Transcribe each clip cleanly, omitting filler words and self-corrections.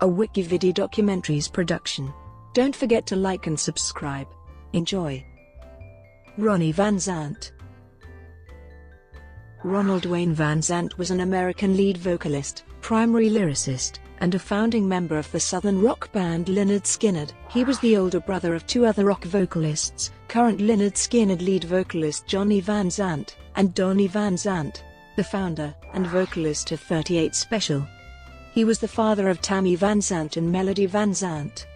a Wikividi Documentaries production. Don't forget to like and subscribe. Enjoy. Ronnie Van Zant. Ronald Wayne Van Zant was an American lead vocalist, primary lyricist, and a founding member of the southern rock band Lynyrd Skynyrd. He was the older brother of two other rock vocalists, current Lynyrd Skynyrd lead vocalist Johnny Van Zant, and Donnie Van Zant, the founder and vocalist of 38 Special. He was the father of Tammy Van Zant and Melody Van Zant.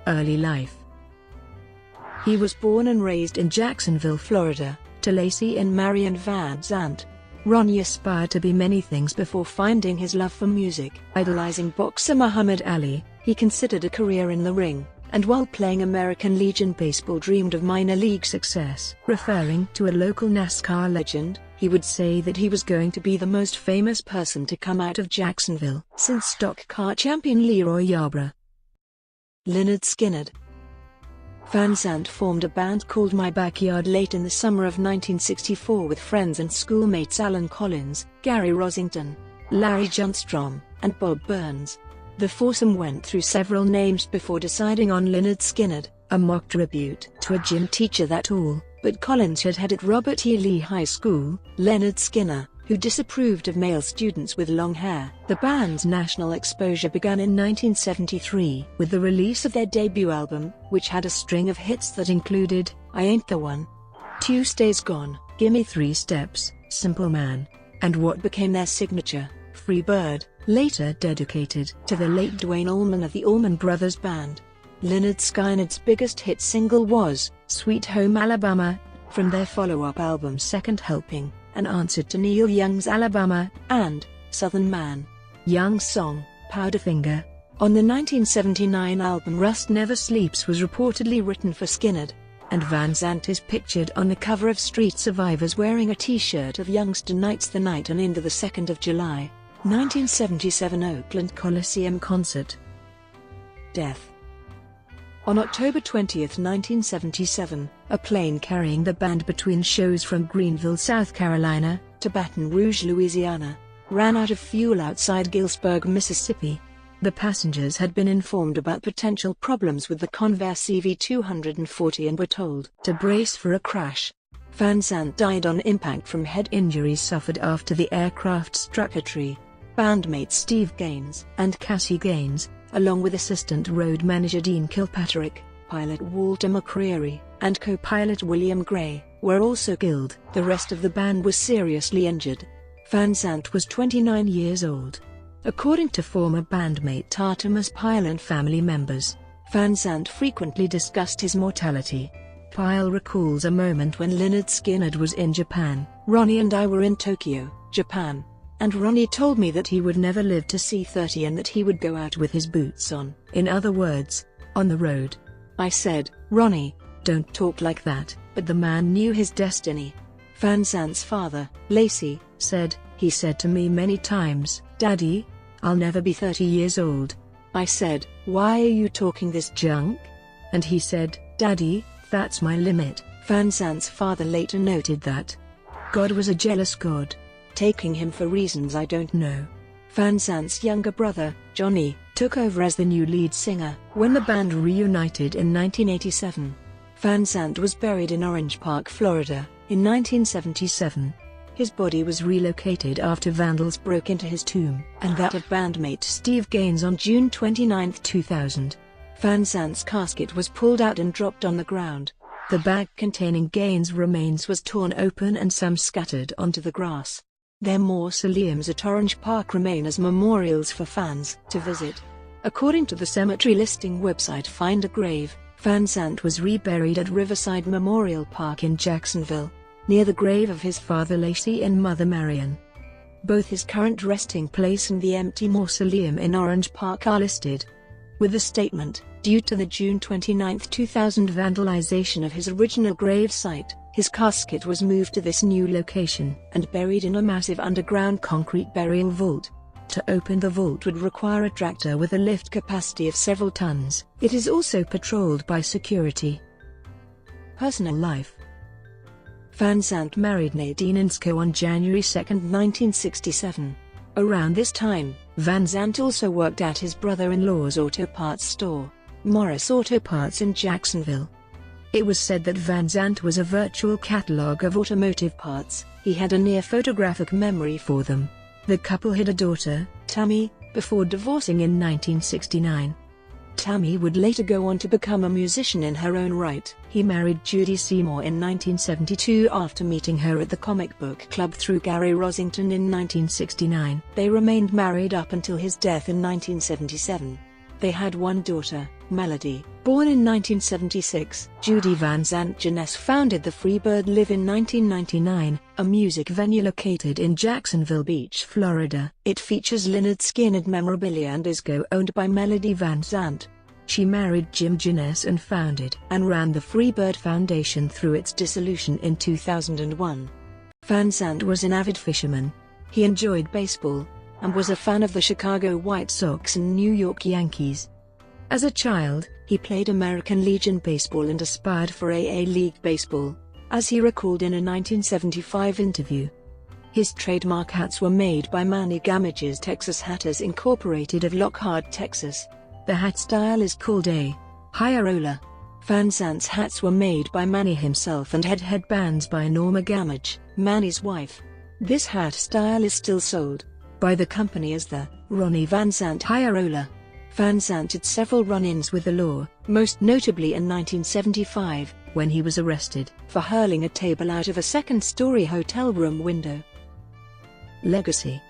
Early life. He was born and raised in Jacksonville, Florida, to Lacey and Marion Van Zant. Ronnie aspired to be many things before finding his love for music. Idolizing boxer Muhammad Ali, he considered a career in the ring, and while playing American Legion baseball dreamed of minor league success. Referring to a local NASCAR legend, he would say that he was going to be the most famous person to come out of Jacksonville since stock car champion Leroy Yarborough. Lynyrd Skynyrd. Van Zant formed a band called My Backyard late in the summer of 1964 with friends and schoolmates Alan Collins, Gary Rosington, Larry Johnstrom, and Bob Burns. The foursome went through several names before deciding on Lynyrd Skynyrd, a mock tribute to a gym teacher that all but Collins had at Robert E. Lee High School, Lynyrd Skynyrd, who disapproved of male students with long hair. The band's national exposure began in 1973 with the release of their debut album, which had a string of hits that included I Ain't the One, Tuesday's Gone, Gimme 3 Steps, Simple Man, and what became their signature, Free Bird, later dedicated to the late Duane Allman of the Allman Brothers Band. Lynyrd Skynyrd's biggest hit single was Sweet Home Alabama, from their follow-up album Second Helping, an answer to Neil Young's Alabama, and Southern Man. Young's song, Powderfinger, on the 1979 album Rust Never Sleeps was reportedly written for Skynyrd, and Van Zant is pictured on the cover of Street Survivors wearing a t-shirt of Young's Tonight's the Night and Into the 2nd of July, 1977 Oakland Coliseum concert. Death. On October 20, 1977, a plane carrying the band between shows from Greenville, South Carolina, to Baton Rouge, Louisiana, ran out of fuel outside Gillsburg, Mississippi. The passengers had been informed about potential problems with the Convair CV-240 and were told to brace for a crash. Van Zant died on impact from head injuries suffered after the aircraft struck a tree. Bandmates Steve Gaines and Cassie Gaines, along with assistant road manager Dean Kilpatrick, pilot Walter McCreary, and co-pilot William Gray, were also killed. The rest of the band was seriously injured. Van Zant was 29 years old. According to former bandmate Artemus Pyle and family members, Van Zant frequently discussed his mortality. Pyle recalls a moment when Lynyrd Skynyrd was in Japan. Ronnie and I were in Tokyo, Japan, and Ronnie told me that he would never live to see 30 and that he would go out with his boots on. In other words, on the road. I said, Ronnie, don't talk like that, but the man knew his destiny. Van Zant's father, Lacey, said, he said to me many times, Daddy, I'll never be 30 years old. I said, why are you talking this junk? And he said, Daddy, that's my limit. Van Zant's father later noted that God was a jealous God, taking him for reasons I don't know. Van Zant's younger brother, Johnny, took over as the new lead singer. When the band reunited in 1987, Van Zant was buried in Orange Park, Florida, in 1977. His body was relocated after vandals broke into his tomb, and that of bandmate Steve Gaines on June 29, 2000. Van Zant's casket was pulled out and dropped on the ground. The bag containing Gaines' remains was torn open and some scattered onto the grass. Their mausoleums at Orange Park remain as memorials for fans to visit. According to the cemetery listing website Find a Grave, Van Zant was reburied at Riverside Memorial Park in Jacksonville, near the grave of his father Lacey and mother Marion. Both his current resting place and the empty mausoleum in Orange Park are listed. With the statement, due to the June 29, 2000 vandalization of his original grave site, his casket was moved to this new location and buried in a massive underground concrete burial vault. To open the vault would require a tractor with a lift capacity of several tons. It is also patrolled by security. Personal life. Van Zant married Nadine Insko on January 2, 1967. Around this time, Van Zandt also worked at his brother-in-law's auto parts store, Morris Auto Parts in Jacksonville. It was said that Van Zandt was a virtual catalog of automotive parts. He had a near photographic memory for them. The couple had a daughter, Tammy, before divorcing in 1969. Tammy would later go on to become a musician in her own right. He married Judy Seymour in 1972 after meeting her at the comic book club through Gary Rosington in 1969. They remained married up until his death in 1977. They had one daughter, Melody, born in 1976. Judy Van Zandt Jeunesse founded the Freebird Live in 1999, a music venue located in Jacksonville Beach, Florida. It features Lynyrd Skynyrd memorabilia and is co-owned by Melody Van Zandt. She married Jim Jeunesse and founded and ran the Freebird Foundation through its dissolution in 2001. Van Zandt was an avid fisherman. He enjoyed baseball and was a fan of the Chicago White Sox and New York Yankees. As a child, he played American Legion Baseball and aspired for AA League Baseball, as he recalled in a 1975 interview. His trademark hats were made by Manny Gamage's Texas Hatters Incorporated of Lockhart, Texas. The hat style is called a High-Roller. Van Zandt's hats were made by Manny himself and had headbands by Norma Gamage, Manny's wife. This hat style is still sold by the company as the Ronnie Van Zandt High-Roller. Van Zandt had several run-ins with the law, most notably in 1975, when he was arrested for hurling a table out of a second-story hotel room window. Legacy.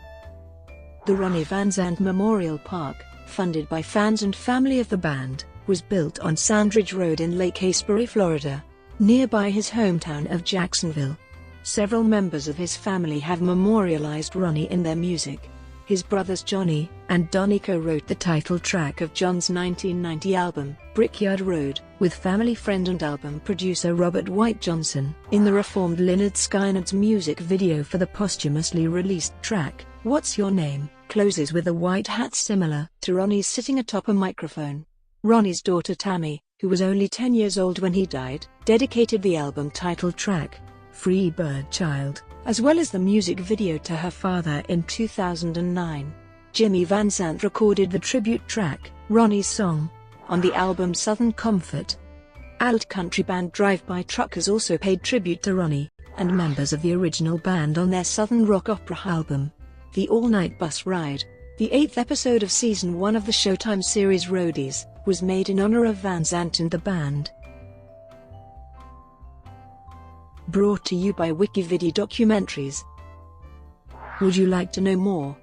The Ronnie Van Zandt Memorial Park, funded by fans and family of the band, was built on Sandridge Road in Lake Haysbury, Florida, nearby his hometown of Jacksonville. Several members of his family have memorialized Ronnie in their music. His brothers Johnny and Donnie co-wrote the title track of John's 1990 album, Brickyard Road, with family friend and album producer Robert White Johnson. In the reformed Lynyrd Skynyrd's music video for the posthumously released track, What's Your Name, closes with a white hat similar to Ronnie's sitting atop a microphone. Ronnie's daughter Tammy, who was only 10 years old when he died, dedicated the album title track, Free Bird Child, as well as the music video to her father in 2009. Jimmy Van Zandt recorded the tribute track, Ronnie's Song, on the album Southern Comfort. Alt country band Drive-By Truckers also paid tribute to Ronnie and members of the original band on their Southern rock opera album, The All-Night Bus Ride. The 8th episode of Season 1 of the Showtime series Roadies was made in honor of Van Zandt and the band. Brought to you by Wikividi Documentaries. Would you like to know more?